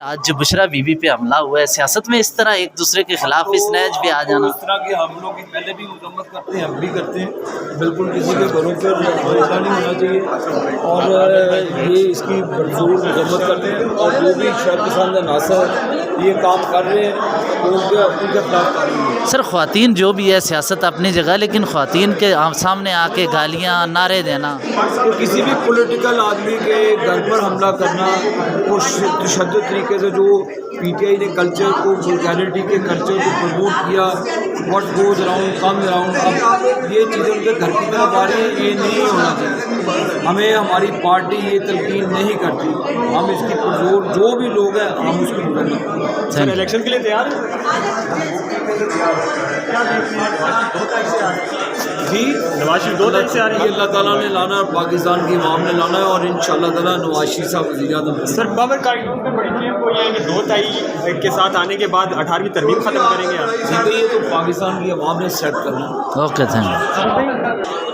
آج جو بشرا be be پہ حملہ ہوا ہے، سیاست میں اس طرح ایک دوسرے کے خلاف اس نیج پہ آ جانا، اس طرح کے حملوں کی پہلے بھی مذمت کرتے ہیں، ہم بھی کرتے ہیں، بالکل کسی کے گھروں پر حملہ نہیں ہونا چاہیے، اور یہ اس کی بھرپور مذمت کرتے ہیں، اور جو بھی شر پسند عناصر یہ کام کر رہے ہیں تو ان کے خلاف کارروائی ہے۔ سر خواتین جو بھی ہے سیاست اپنی جگہ، لیکن خواتین کے سامنے آ کے گالیاں نعرے دینا، تو کسی بھی پولیٹیکل آدمی کے گھر پر حملہ کرنا، وہ تشدد طریقے سے جو پی ٹی آئی نے کلچر کو، وولگیرٹی کے کلچر کو پروموٹ کیا، what goes around comes around, اب یہ چیزیں ان کے گھر کی طرف آ رہی ہیں، یہ نہیں ہونا چاہیے۔ ہمیں ہماری پارٹی یہ تلقین نہیں کرتی، ہم اس کی پرزور جو بھی لوگ ہیں ہم اس کی مذمت کرتے ہیں۔ سر الیکشن کے لیے تیار جی، نواز شریف 2 تاریخ سے آ رہی ہے۔ اللہ تعالیٰ نے لانا ہے اور پاکستان کی عوام نے لانا ہے، اور انشاءاللہ تعالیٰ نواز شریف صاحب وزیر اعظم۔ سر پاور کارڈ پہ بڑی چیز وہ یہ ہے کہ 2 تاریخ کے ساتھ آنے کے بعد 18ویں ترمیم ختم کریں گے آپ؟ یہ تو پاکستان کی عوام نے سیٹ کرنا ہے۔ Okay thank you.